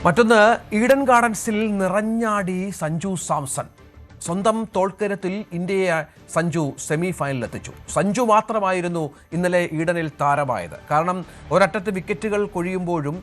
മറ്റൊന്ന് ഈഡൻ ഗാർഡൻസിൽ നിറഞ്ഞാടി സഞ്ജു സാംസൺ. സ്വന്തം തോൾക്കരത്തിൽ ഇന്ത്യയെ സഞ്ജു സെമി ഫൈനലിലെത്തിച്ചു. സഞ്ജു മാത്രമായിരുന്നു ഇന്നലെ ഈഡനിൽ താരമായത്. കാരണം ഒരറ്റത്ത് വിക്കറ്റുകൾ കൊഴിയുമ്പോഴും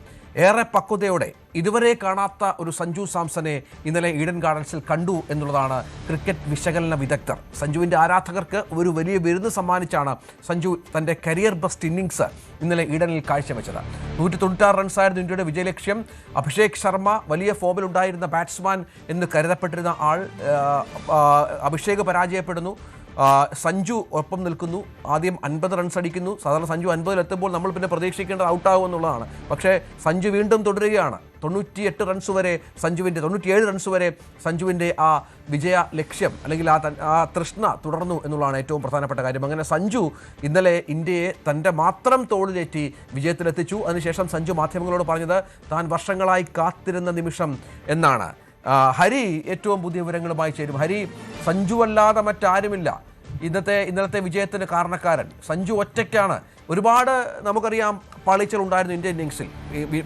ഏറെ പക്വതയോടെ ഇതുവരെ കാണാത്ത ഒരു സഞ്ജു സാംസനെ ഇന്നലെ ഈഡൻ ഗാർഡൻസിൽ കണ്ടു എന്നുള്ളതാണ് ക്രിക്കറ്റ് വിശകലന വിദഗ്ധർ. സഞ്ജുവിൻ്റെ ആരാധകർക്ക് ഒരു വലിയ വിരുന്ന് സമ്മാനിച്ചാണ് സഞ്ജു തൻ്റെ കരിയർ ബെസ്റ്റ് ഇന്നിങ്സ് ഇന്നലെ ഈഡനിൽ കാഴ്ചവെച്ചത്. 196 റൺസായിരുന്നു ഇന്ത്യയുടെ വിജയലക്ഷ്യം. അഭിഷേക് ശർമ്മ വലിയ ഫോമിലുണ്ടായിരുന്ന ബാറ്റ്സ്മാൻ എന്ന് കരുതപ്പെട്ടിരുന്ന ആൾ അഭിഷേക് പരാജയപ്പെടുന്നു. സഞ്ജു ഒപ്പം നിൽക്കുന്നു. ആദ്യം 50 റൺസ് അടിക്കുന്നു. സാധാരണ സഞ്ജു 50-ലെത്തുമ്പോൾ നമ്മൾ പിന്നെ പ്രതീക്ഷിക്കേണ്ടത് ഔട്ടാകും എന്നുള്ളതാണ്. പക്ഷേ സഞ്ജു വീണ്ടും തുടരുകയാണ്. 98 റൺസ് വരെ സഞ്ജുവിൻ്റെ 97 റൺസ് വരെ സഞ്ജുവിൻ്റെ ആ വിജയ ലക്ഷ്യം അല്ലെങ്കിൽ ആ തൃഷ്ണ തുടർന്നു എന്നുള്ളതാണ് ഏറ്റവും പ്രധാനപ്പെട്ട കാര്യം. അങ്ങനെ സഞ്ജു ഇന്നലെ ഇന്ത്യയെ തൻ്റെ മാത്രം തോളിലേറ്റി വിജയത്തിലെത്തിച്ചു. അതിനുശേഷം സഞ്ജു മാധ്യമങ്ങളോട് പറഞ്ഞത് താൻ വർഷങ്ങളായി കാത്തിരുന്ന നിമിഷം എന്നാണ്. ഹരി ഏറ്റവും പുതിയ വിവരങ്ങളുമായി ചേരും. ഹരി, സഞ്ജു അല്ലാതെ മറ്റാരുമില്ല ഇന്നലത്തെ വിജയത്തിന് കാരണക്കാരൻ. സഞ്ജു ഒറ്റയ്ക്കാണ്. ഒരുപാട് നമുക്കറിയാം പാളിച്ചകൾ ഉണ്ടായിരുന്നു ഇന്ത്യൻ ഇന്നിങ്സിൽ.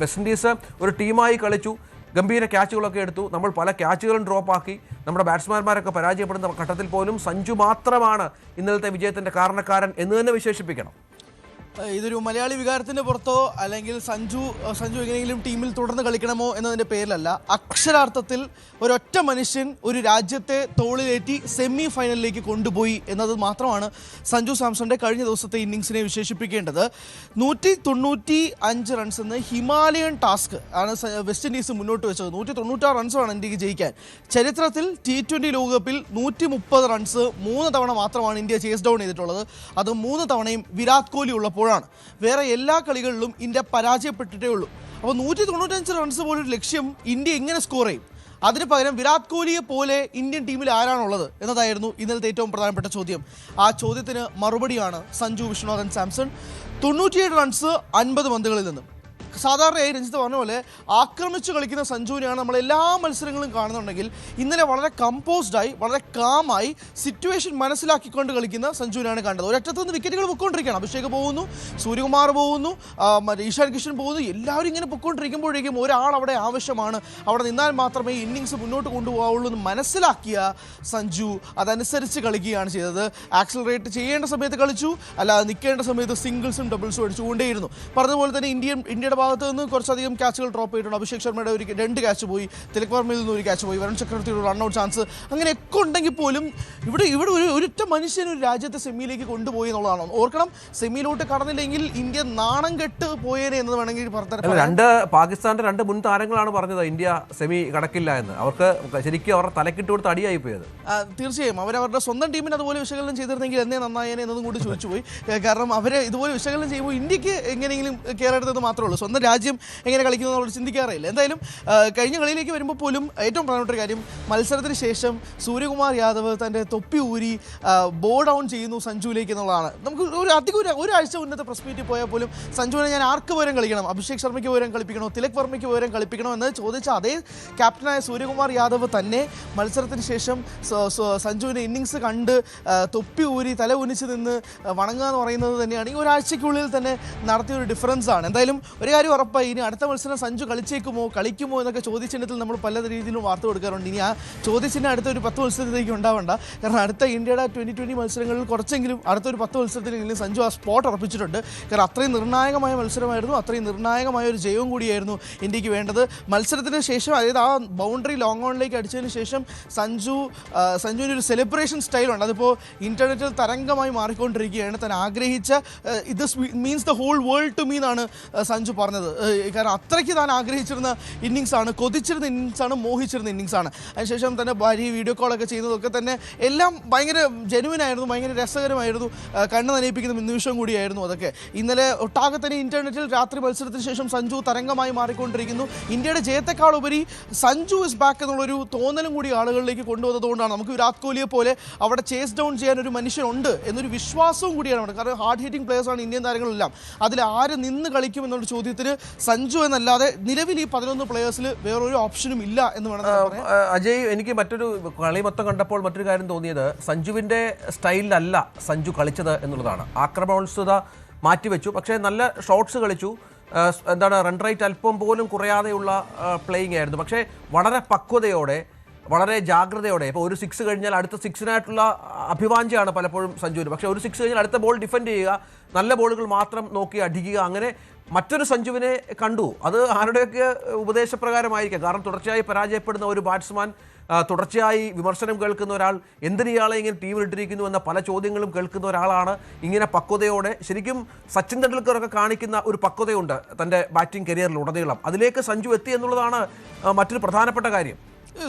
വെസ്റ്റ് ഇൻഡീസ് ഒരു ടീമായി കളിച്ചു, ഗംഭീര ക്യാച്ചുകളൊക്കെ എടുത്തു. നമ്മൾ പല ക്യാച്ചുകളും ഡ്രോപ്പാക്കി. നമ്മുടെ ബാറ്റ്സ്മാൻമാരൊക്കെ പരാജയപ്പെടുന്ന ഘട്ടത്തിൽ പോലും സഞ്ജു മാത്രമാണ് ഇന്നലത്തെ വിജയത്തിൻ്റെ കാരണക്കാരൻ എന്ന് തന്നെ വിശേഷിപ്പിക്കണം. ഇതൊരു മലയാളി വികാരത്തിൻ്റെ പുറത്തോ അല്ലെങ്കിൽ സഞ്ജു എങ്ങനെയെങ്കിലും ടീമിൽ തുടർന്ന് കളിക്കണമോ എന്നതിൻ്റെ പേരിലല്ല. അക്ഷരാർത്ഥത്തിൽ ഒരൊറ്റ മനുഷ്യൻ ഒരു രാജ്യത്തെ തോളിലേറ്റി സെമി ഫൈനലിലേക്ക് കൊണ്ടുപോയി എന്നത് മാത്രമാണ് സഞ്ജു സാംസന്റെ കഴിഞ്ഞ ദിവസത്തെ ഇന്നിങ്സിനെ വിശേഷിപ്പിക്കേണ്ടത്. 195 റൺസ് എന്ന ഹിമാലയൻ ടാസ്ക് ആണ് വെസ്റ്റ് ഇൻഡീസ് മുന്നോട്ട് വെച്ചത്. 196 റൺസാണ് ഇന്ത്യക്ക് ജയിക്കാൻ. ചരിത്രത്തിൽ T20 ലോകകപ്പിൽ 130 റൺസ് 3 തവണ മാത്രമാണ് ഇന്ത്യ ചേസ് ഡൗൺ ചെയ്തിട്ടുള്ളത്. അത് 3 തവണയും വിരാട് കോഹ്ലി ഉള്ളപ്പോൾ. വേറെ എല്ലാ കളികളിലും ഇന്ത്യ പരാജയപ്പെട്ടിട്ടേ ഉള്ളൂ. അപ്പോൾ 195 റൺസ് പോലൊരു ലക്ഷ്യം ഇന്ത്യ എങ്ങനെ സ്കോർ ചെയ്യും? അതിന് പകരം വിരാട് കോഹ്ലിയെ പോലെ ഇന്ത്യൻ ടീമിൽ ആരാണുള്ളത് എന്നതായിരുന്നു ഇന്നലത്തെ ഏറ്റവും പ്രധാനപ്പെട്ട ചോദ്യം. ആ ചോദ്യത്തിന് മറുപടിയാണ് സഞ്ജു വിശ്വനാഥൻ സാംസൺ. 97 റൺസ് 50 പന്തുകളിൽ നിന്നും. സാധാരണയായി രഞ്ജിത്ത് പറഞ്ഞ പോലെ ആക്രമിച്ച് കളിക്കുന്ന സഞ്ജുവിനെയാണ് നമ്മൾ എല്ലാ മത്സരങ്ങളും കാണുന്നുണ്ടെങ്കിൽ ഇന്നലെ വളരെ കമ്പോസ്ഡായി വളരെ കാമായി സിറ്റുവേഷൻ മനസ്സിലാക്കിക്കൊണ്ട് കളിക്കുന്ന സഞ്ജുവിനാണ് കണ്ടത്. ഒരറ്റത്ത് നിന്ന് വിക്കറ്റുകൾ പൊയ്ക്കൊണ്ടിരിക്കുകയാണ്. അഭിഷേക് പോകുന്നു, സൂര്യകുമാർ പോകുന്നു, ഇഷാൻ കിഷൻ പോകുന്നു. എല്ലാവരും ഇങ്ങനെ പൊയ്ക്കൊണ്ടിരിക്കുമ്പോഴേക്കും ഒരാൾ അവിടെ ആവശ്യമാണ്. അവിടെ നിന്നാൽ മാത്രമേ ഇന്നിങ്സ് മുന്നോട്ട് കൊണ്ടുപോകാവുള്ളൂ എന്ന് മനസ്സിലാക്കിയ സഞ്ജു അതനുസരിച്ച് കളിക്കുകയാണ് ചെയ്തത്. ആക്സിലറേറ്റ് ചെയ്യേണ്ട സമയത്ത് കളിച്ചു, അല്ലാതെ നിൽക്കേണ്ട സമയത്ത് സിംഗിൾസും ഡബിൾസും അടിച്ചുകൊണ്ടേയിരുന്നു. പറഞ്ഞതുപോലെ തന്നെ ഇന്ത്യയുടെ ഭാഗത്ത് നിന്ന് കുറച്ചധികം ക്യാച്ചുകൾ ഡ്രോപ്പ് ചെയ്തിട്ടുണ്ട്. അഭിഷേക് ശർമ്മയുടെ 2 ക്യാച്ച് പോയി, തിലക് വർമ്മയിൽ നിന്ന് 1 ക്യാച്ച് പോയി, വരുൺ ചക്രവർത്തിയുടെ റൺഔട്ട് ചാൻസ്, അങ്ങനെയൊക്കെ ഉണ്ടെങ്കിൽ പോലും ഇവിടെ ഒരൊറ്റ മനുഷ്യൻ ഒരു രാജ്യത്തെ സെമിയിലേക്ക് കൊണ്ടുപോയി എന്നുള്ളതാണ്. ഓർക്കണം, സെമിയിലോട്ട് കടന്നില്ലെങ്കിൽ ഇന്ത്യ നാണം കെട്ട് പോയേനെ എന്ന് വേണമെങ്കിൽ പറഞ്ഞു. പാകിസ്ഥാന്റെ 2 മുൻ താരങ്ങളാണ് പറഞ്ഞത് ഇന്ത്യ സെമി കടക്കില്ല എന്ന്. അവർക്ക് ശരിക്കും അവരുടെ തലക്കിട്ട് കൊടുത്ത് അടിയായി പോയത്. തീർച്ചയായും അവരവരുടെ സ്വന്തം ടീമിന് അതുപോലെ വിശകലനം ചെയ്തിരുന്നെങ്കിൽ എന്നേ നന്നായേനെ എന്നതും കൂടി ചോദിച്ചു പോയി. കാരണം അവരെ ഇതുപോലെ വിശകലനം ചെയ്യുമ്പോൾ ഇന്ത്യക്ക് എങ്ങനെയെങ്കിലും കയറെടുത്തത് മാത്രമേ ഉള്ളൂ. സ്വന്തം രാജ്യം എങ്ങനെ കളിക്കുന്നു എന്നുള്ളത് ചിന്തിക്കാറില്ല. എന്തായാലും കഴിഞ്ഞ കളിയിലേക്ക് വരുമ്പോൾ പോലും ഏറ്റവും പ്രധാനപ്പെട്ട കാര്യം, മത്സരത്തിന് ശേഷം സൂര്യകുമാർ യാദവ് തൻ്റെ തൊപ്പി ഊരി ബോ ഡൗൺ ചെയ്യുന്നു സഞ്ജുവിലേക്ക് എന്നുള്ളതാണ്. നമുക്ക് ഒരാഴ്ച മുന്നത്തെ പ്രസ് മീറ്റിൽ പോയാൽ പോലും സഞ്ജുവിനെ ഞാൻ ആർക്ക് പകരം കളിക്കണം, അഭിഷേക് ശർമ്മയ്ക്ക് പകരം കളിപ്പിക്കണോ, തിലക് വർമ്മയ്ക്ക് പകരം കളിപ്പിക്കണോ എന്ന് ചോദിച്ച അതേ ക്യാപ്റ്റനായ സൂര്യകുമാർ യാദവ് തന്നെ മത്സരത്തിന് ശേഷം സഞ്ജുവിൻ്റെ ഇന്നിങ്സ് കണ്ട് തൊപ്പി ഊരി തല ഉന്നിച്ച് നിന്ന് വണങ്ങുക എന്ന് പറയുന്നത് തന്നെയാണ് ഈ ഒരാഴ്ചയ്ക്കുള്ളിൽ തന്നെ നടത്തിയൊരു ഡിഫറൻസ് ആണ്. എന്തായാലും ഒരു കാര്യം ഉറപ്പായി, ഇനി അടുത്ത മത്സരം സഞ്ജു കളിക്കുമോ എന്നൊക്കെ ചോദ്യചിഹ്നത്തിൽ നമ്മൾ പല രീതിയിലും വാർത്ത കൊടുക്കാറുണ്ട്. ഇനി ആ ചോദ്യചിഹ്നം അടുത്ത ഒരു 10 മത്സരത്തിലേക്ക് ഉണ്ടാവണ്ട. കാരണം അടുത്ത ഇന്ത്യയുടെ 2020 മത്സരങ്ങളിൽ കുറച്ചെങ്കിലും അടുത്തൊരു 10 മത്സരത്തിലെങ്കിലും സഞ്ജു ആ സ്പോട്ട് ഉറപ്പിച്ചിട്ടുണ്ട്. കാരണം അത്രയും നിർണായകമായ മത്സരമായിരുന്നു, അത്രയും നിർണായകമായ ഒരു ജയവും കൂടിയായിരുന്നു ഇന്ത്യക്ക് വേണ്ടത്. മത്സരത്തിന് ശേഷം, അതായത് ആ ബൗണ്ടറി ലോങ് ഓണിലേക്ക് അടിച്ചതിന് ശേഷം സഞ്ജുവിന് ഒരു സെലിബ്രേഷൻ സ്റ്റൈലുണ്ട്. അതിപ്പോൾ ഇൻ്റർനെറ്റിൽ തരംഗമായി മാറിക്കൊണ്ടിരിക്കുകയാണ്. താൻ ആഗ്രഹിച്ച this means the whole world to me എന്നാണ് സഞ്ജു പറഞ്ഞത്. കാരണം അത്രയ്ക്ക് താൻ ആഗ്രഹിച്ചിരുന്ന ഇന്നിങ്സാണ്, കൊതിച്ചിരുന്ന ഇന്നിങ്സാണ്, മോഹിച്ചിരുന്ന ഇന്നിങ്സാണ്. അതിനുശേഷം തന്നെ ഭാര്യ വീഡിയോ കോളൊക്കെ ചെയ്യുന്നതൊക്കെ തന്നെ എല്ലാം ഭയങ്കര ജെനുവിനായിരുന്നു, ഭയങ്കര രസകരമായിരുന്നു, കണ്ണ് നനയിപ്പിക്കുന്ന നിമിഷം കൂടിയായിരുന്നു അതൊക്കെ. ഇന്നലെ ഒട്ടാകെ തന്നെ ഇൻ്റർനെറ്റിൽ രാത്രി മത്സരത്തിന് ശേഷം സഞ്ജു തരംഗമായി മാറിക്കൊണ്ടിരിക്കുന്നു. ഇന്ത്യയുടെ ജയത്തെക്കാളുപരി സഞ്ജു ഇസ് ബാക്ക് എന്നുള്ളൊരു തോന്നലും കൂടി ആളുകളിലേക്ക് കൊണ്ടുവന്നതുകൊണ്ടാണ് നമുക്ക് വിരാട് കോഹ്ലിയെ പോലെ അവിടെ ചേസ് ഡൗൺ ചെയ്യാൻ ഒരു മനുഷ്യനുണ്ട് എന്നൊരു വിശ്വാസവും കൂടിയാണ് അവിടെ. കാരണം ഹാർഡ് ഹിറ്റിംഗ് പ്ലേയേഴ്സാണ് ഇന്ത്യൻ താരങ്ങളെല്ലാം. അതിൽ ആര് നിന്ന് കളിക്കും എന്നുള്ള ചോദ്യത്തിന് സഞ്ജു എന്നല്ലാതെ നിലവിൽ ഈ 11 പ്ലേയേഴ്സിൽ വേറൊരു ഓപ്ഷനും ഇല്ല എന്ന് വേണം പറയാൻ. അജയ്, എനിക്ക് മറ്റൊരു കളി മൊത്തം കണ്ടപ്പോൾ മറ്റൊരു കാര്യം തോന്നിയത്, സഞ്ജുവിൻ്റെ സ്റ്റൈലിലല്ല സഞ്ജു കളിച്ചത് എന്നുള്ളതാണ്. ആക്രമണോത്സുകത മാറ്റിവെച്ചു, പക്ഷേ നല്ല ഷോട്ട്സ് കളിച്ചു. എന്താണ് റൺ റേറ്റ് അല്പം പോലും കുറയാതെയുള്ള പ്ലേയിങ് ആയിരുന്നു. പക്ഷേ വളരെ പക്വതയോടെ, വളരെ ജാഗ്രതയോടെ, ഇപ്പോൾ ഒരു 6 കഴിഞ്ഞാൽ അടുത്ത 6-നായിട്ടുള്ള അഭിവാഞ്ചയാണ് പലപ്പോഴും സഞ്ജുവിന്. പക്ഷേ ഒരു 6 കഴിഞ്ഞാൽ അടുത്ത ബോൾ ഡിഫെൻഡ് ചെയ്യുക, നല്ല ബോളുകൾ മാത്രം നോക്കി അടിക്കുക, അങ്ങനെ മറ്റൊരു സഞ്ജുവിനെ കണ്ടു. അത് ആരുടെയൊക്കെ ഉപദേശപ്രകാരമായിരിക്കാം. കാരണം തുടർച്ചയായി പരാജയപ്പെടുന്ന ഒരു ബാറ്റ്സ്മാൻ, തുടർച്ചയായി വിമർശനം കേൾക്കുന്ന ഒരാൾ, എന്തിന് ഇയാളെ ഇങ്ങനെ ടീമിലിട്ടിരിക്കുന്നു എന്ന പല ചോദ്യങ്ങളും കേൾക്കുന്ന ഒരാളാണ് ഇങ്ങനെ പക്വതയോടെ, ശരിക്കും സച്ചിൻ തെണ്ടുൽക്കറൊക്കെ കാണിക്കുന്ന ഒരു പക്വതയുണ്ട് തൻ്റെ ബാറ്റിംഗ് കരിയറിൽ ഉടനീളം. അതിലേക്ക് സഞ്ജു എത്തി എന്നുള്ളതാണ് മറ്റൊരു പ്രധാനപ്പെട്ട കാര്യം.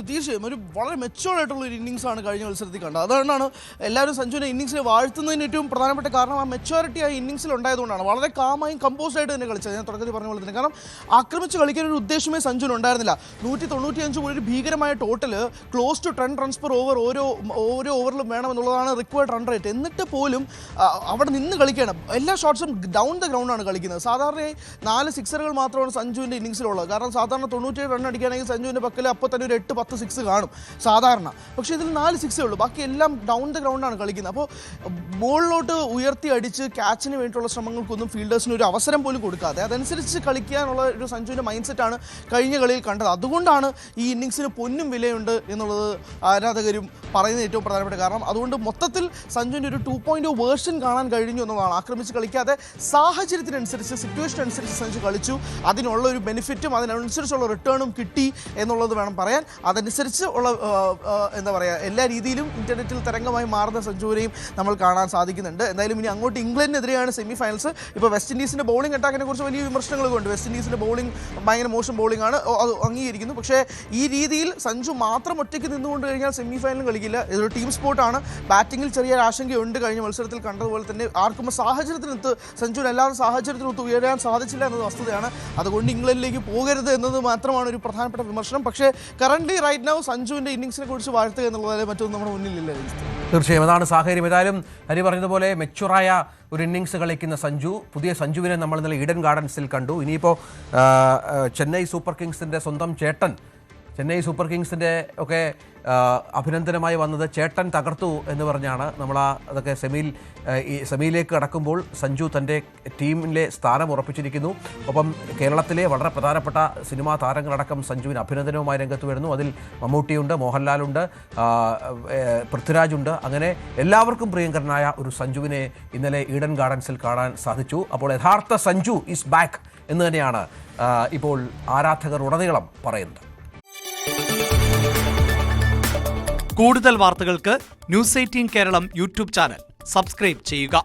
തീർച്ചയായും ഒരു വളരെ മെച്ചുവേർഡ് ആയിട്ടുള്ള ഒരു ഇന്നിങ്സാണ് കഴിഞ്ഞ മത്സരത്തിൽ കണ്ടത്. അതുകൊണ്ടാണ് എല്ലാവരും സഞ്ജുവിനെ ഇന്നിങ്സിൽ വാഴ്ത്തുന്നതിന് ഏറ്റവും പ്രധാനപ്പെട്ട കാരണം ആ മെച്ചുവാരിറ്റി ആ ഇന്നിങ്സിൽ ഉണ്ടായതുകൊണ്ടാണ്. വളരെ കാമായും കമ്പോസ്ഡ് ആയിട്ട് തന്നെ കളിച്ചത്. ഞാൻ തുടക്കത്തിൽ പറഞ്ഞ പോലെ തന്നെ, കാരണം ആക്രമിച്ച് കളിക്കാൻ ഒരു ഉദ്ദേശമേ സഞ്ജുവിന് ഉണ്ടായിരുന്നില്ല. 195 ഒരു ഭീകരമായ total, close to 10 runs per over ഓരോ ഓവറിലും വേണമെന്നുള്ളതാണ് റിക്വയർഡ് റൺ റേറ്റ്. എന്നിട്ട് പോലും അവിടെ നിന്ന് കളിക്കുകയാണ്. എല്ലാ ഷോട്ട്സും ഡൗൺ ദ ഗ്രൗണ്ടാണ് കളിക്കുന്നത്. സാധാരണയായി 4 സിക്സറുകൾ മാത്രമാണ് സഞ്ജുവിൻ്റെ ഇന്നിങ്സിലുള്ളത്. കാരണം സാധാരണ 97 റൺ അടിക്കുകയാണെങ്കിൽ സഞ്ജുവിൻ്റെ പക്കൽ അപ്പോൾ തന്നെ ഒരു 8-10 സിക്സ് കാണും സാധാരണ. പക്ഷേ ഇതിൽ 4 സിക്സേ ഉള്ളൂ, ബാക്കി എല്ലാം ഡൗൺ ദ ഗ്രൗണ്ടാണ് കളിക്കുന്നത്. അപ്പോൾ ബോളിലോട്ട് ഉയർത്തി അടിച്ച് ക്യാച്ചിന് വേണ്ടിയിട്ടുള്ള ശ്രമങ്ങൾക്കൊന്നും ഫീൽഡേഴ്സിന് ഒരു അവസരം പോലും കൊടുക്കാതെ അതനുസരിച്ച് കളിക്കാനുള്ള ഒരു സഞ്ജുവിൻ്റെ മൈൻഡ് സെറ്റാണ് കഴിഞ്ഞ കളിയിൽ കണ്ടത്. അതുകൊണ്ടാണ് ഈ ഇന്നിങ്സിന് പൊന്നും വിലയുണ്ട് എന്നുള്ളത് ആരാധകരും പറയുന്നത് ഏറ്റവും പ്രധാനപ്പെട്ട കാരണം. അതുകൊണ്ട് മൊത്തത്തിൽ സഞ്ജുവിൻ്റെ ഒരു 2.0 വേർഷൻ കാണാൻ കഴിഞ്ഞു എന്നുള്ളതാണ്. ആക്രമിച്ച് കളിക്കാതെ സാഹചര്യത്തിനനുസരിച്ച്, സിറ്റുവേഷൻ അനുസരിച്ച് സഞ്ജു കളിച്ചു. അതിനുള്ള ഒരു ബെനിഫിറ്റും അതിനനുസരിച്ചുള്ള റിട്ടേണും കിട്ടി എന്നുള്ളത് വേണം പറയാൻ. അതനുസരിച്ച് ഉള്ള എന്താ പറയുക, എല്ലാ രീതിയിലും ഇൻ്റർനെറ്റിൽ തരംഗമായി മാറുന്ന സഞ്ജുവിനെയും നമ്മൾ കാണാൻ സാധിക്കുന്നുണ്ട്. എന്തായാലും ഇനി അങ്ങോട്ട് ഇംഗ്ലണ്ടിനെതിരെയാണ് സെമി ഫൈനൽസ്. ഇപ്പോൾ വെസ്റ്റ് ഇൻഡീസിൻ്റെ ബൗളിംഗ് അറ്റാക്കിനെ കുറിച്ച് വലിയ വിമർശനങ്ങളൊക്കെ ഉണ്ട്. വെസ്റ്റ് ഇൻഡീസിൻ്റെ ബൗളിംഗ് ഭയങ്കര മോശം ബൗളിംഗ് ആണ്, അത് അംഗീകരിക്കുന്നു. പക്ഷേ ഈ രീതിയിൽ സഞ്ജു മാത്രം ഒറ്റയ്ക്ക് നിന്നുകൊണ്ട് കഴിഞ്ഞാൽ സെമി ഫൈനലും കളിക്കില്ല. ഇതൊരു ടീം സ്പോർട്ടാണ്. ബാറ്റിങ്ങിൽ ചെറിയ ആശങ്കയുണ്ട്. കഴിഞ്ഞ മത്സരത്തിൽ കണ്ടതുപോലെ തന്നെ ആർക്കും സാഹചര്യത്തിനൊത്ത്, സഞ്ജുവിന് അല്ലാതെ സാഹചര്യത്തിനൊത്ത് ഉയരാൻ സാധിച്ചില്ല എന്നത് വസ്തുതയാണ്. അതുകൊണ്ട് ഇംഗ്ലണ്ടിലേക്ക് പോകരുത് എന്നത് മാത്രമാണ് ഒരു പ്രധാനപ്പെട്ട വിമർശനം. പക്ഷേ കറൻ്റ് റൈറ്റ് നൗ സഞ്ജുവിൻ്റെ ഇന്നിങ്സിനെ കുറിച്ച് വാഴ്ത്തുക എന്നുള്ളതിൽ മറ്റൊന്നും നമ്മുടെ മുന്നിലില്ല. തീർച്ചയായും അതാണ് സാഹചര്യം. ഏതായാലും ഹരി പറഞ്ഞതുപോലെ മെച്ചുറായ ഒരു ഇന്നിങ്സ് കളിക്കുന്ന സഞ്ജു, പുതിയ സഞ്ജുവിനെ നമ്മൾ ഇന്നലെ ഈഡൻ ഗാർഡൻസിൽ കണ്ടു. ഇനിയിപ്പോൾ ചെന്നൈ സൂപ്പർ കിങ്സിൻ്റെ സ്വന്തം ചേട്ടൻ, ചെന്നൈ സൂപ്പർ കിങ്സിൻ്റെ ഒക്കെ അഭിനന്ദനമായി വന്നത് ചേട്ടൻ തകർത്തു എന്ന് പറഞ്ഞാണ്. നമ്മൾ അതൊക്കെ സെമിയിലേക്ക് കടക്കുമ്പോൾ സഞ്ജു തൻ്റെ ടീമിലെ സ്ഥാനം ഉറപ്പിച്ചിരിക്കുന്നു. ഒപ്പം കേരളത്തിലെ വളരെ പ്രധാനപ്പെട്ട സിനിമാ താരങ്ങളടക്കം സഞ്ജുവിന് അഭിനന്ദനവുമായി രംഗത്ത് വരുന്നു. അതിൽ മമ്മൂട്ടിയുണ്ട്, മോഹൻലാലുണ്ട്, പൃഥ്വിരാജുണ്ട്. അങ്ങനെ എല്ലാവർക്കും പ്രിയങ്കരനായ ഒരു സഞ്ജുവിനെ ഇന്നലെ ഈഡൻ ഗാർഡൻസിൽ കാണാൻ സാധിച്ചു. അപ്പോൾ യഥാർത്ഥ സഞ്ജു ഈസ് ബാക്ക് എന്ന് തന്നെയാണ് ഇപ്പോൾ ആരാധകർ ഉടനീളം പറയുന്നത്. കൂടുതൽ വാർത്തകൾക്ക് news 18 Keralam YouTube channel subscribe ചെയ്യുക.